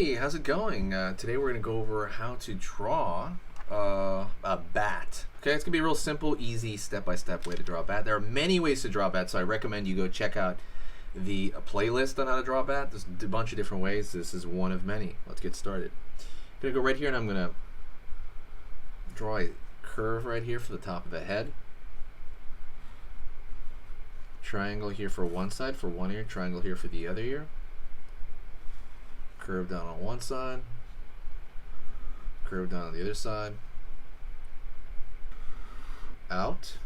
Hey, how's it going? Today we're going to go over how to draw a bat. Okay, it's going to be a real simple, easy, step-by-step way to draw a bat. There are many ways to draw a bat, so I recommend you go check out the playlist on how to draw a bat. There's a bunch of different ways. This is one of many. Let's get started. I'm going to go right here and I'm going to draw a curve right here for the top of the head. Triangle here for one side, for one ear. Triangle here for the other ear. Curve down on one side, curve down on the other side, out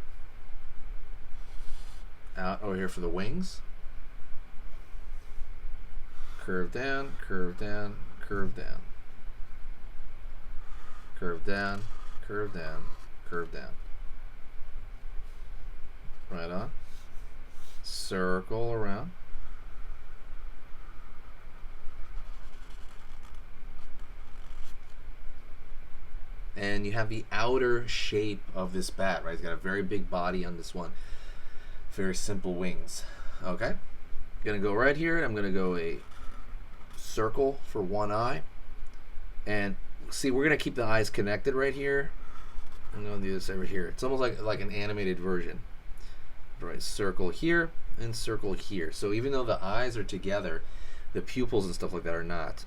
over here for the wings, curve down, curve down, curve down, curve down, curve down, curve down, right on, circle around. And you have the outer shape of this bat, right? It's got a very big body on this one. Very simple wings. Okay? I'm gonna go right here, and I'm gonna go a circle for one eye. And see, we're gonna keep the eyes connected right here. I'm gonna do this over here. It's almost like an animated version. Right, circle here and circle here. So even though the eyes are together, the pupils and stuff like that are not.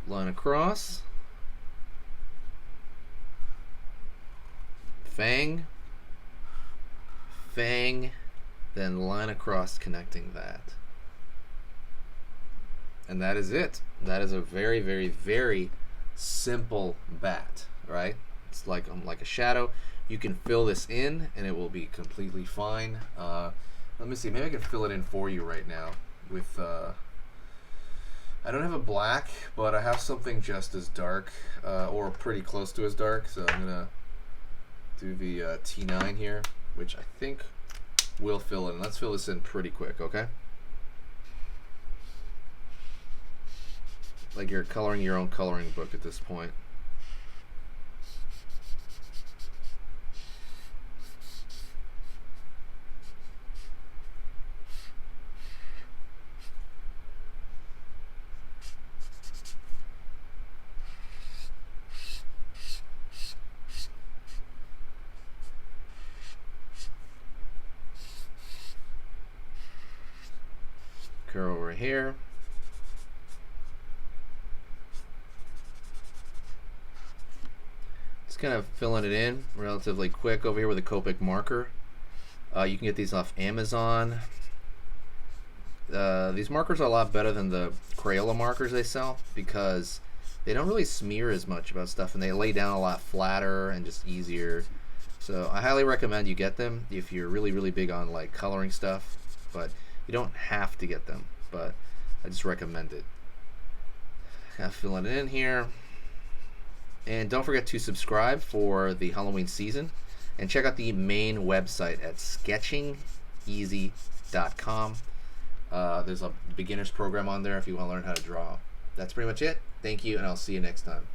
Line across, fang, fang, then line across connecting that. And that is it. That is a very, very, very simple bat, right? It's like a shadow. You can fill this in and it will be completely fine. Let me see, maybe I can fill it in for you right now with I don't have a black, but I have something just as dark, or pretty close to as dark. So I'm gonna do the T9 here, which I think will fill in. Let's fill this in pretty quick, okay? Like you're coloring your own coloring book at this point. Curve over here. Just kind of filling it in relatively quick over here with a Copic marker. You can get these off Amazon. These markers are a lot better than the Crayola markers they sell because they don't really smear as much about stuff and they lay down a lot flatter and just easier. So I highly recommend you get them if you're really, really big on like coloring stuff. But you don't have to get them, but I just recommend it. Kind of filling it in here. And don't forget to subscribe for the Halloween season. And check out the main website at sketchingeasy.com. There's a beginner's program on there if you want to learn how to draw. That's pretty much it. Thank you, and I'll see you next time.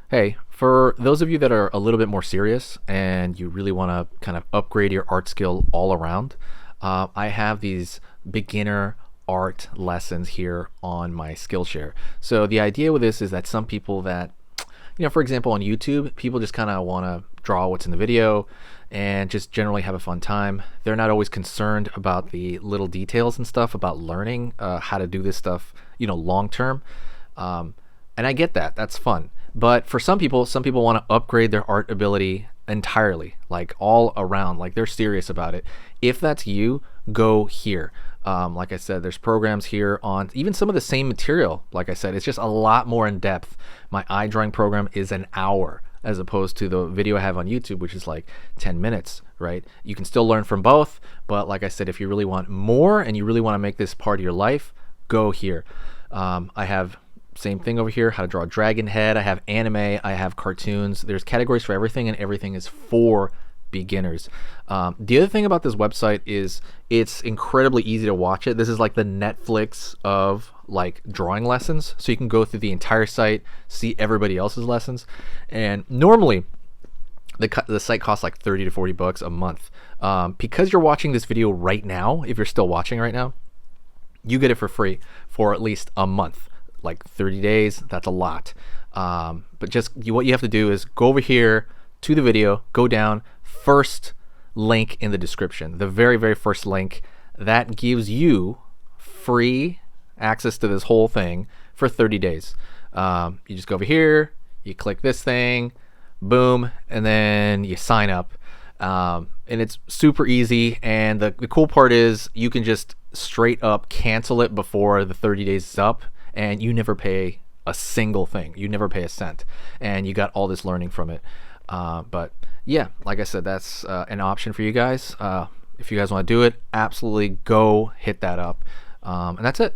Hey, for those of you that are a little bit more serious and you really want to kind of upgrade your art skill all around, I have these beginner art lessons here on my Skillshare. So the idea with this is that some people that, for example, on YouTube, people just kind of want to draw what's in the video and just generally have a fun time. They're not always concerned about the little details and stuff about learning how to do this stuff, long term. And I get that. That's fun. But for some people want to upgrade their art ability entirely, like all around, like they're serious about it. If that's you, go here. Like I said, there's programs here on even some of the same material. Like I said, it's just a lot more in depth. My eye drawing program is an hour as opposed to the video I have on YouTube, which is like 10 minutes, right? You can still learn from both, but like I said, if you really want more and you really want to make this part of your life, go here. I have same thing over here, how to draw a dragon head. I have anime, I have cartoons. There's categories for everything, and everything is for beginners. The other thing about this website is it's incredibly easy to watch it. This is like the Netflix of like drawing lessons. So you can go through the entire site, see everybody else's lessons. And normally the site costs like 30 to 40 bucks a month. Because you're watching this video right now, if you're still watching right now, you get it for free for at least a month. Like 30 days, that's a lot. But just what you have to do is go over here to the video, go down, first link in the description, the very, very first link. That gives you free access to this whole thing for 30 days. You just go over here, you click this thing, boom, and then you sign up. And it's super easy. And the cool part is you can just straight up cancel it before the 30 days is up, and you never pay a single thing. You never pay a cent, and you got all this learning from it. But yeah, like I said, that's an option for you guys. If you guys want to do it, absolutely go hit that up. And that's it.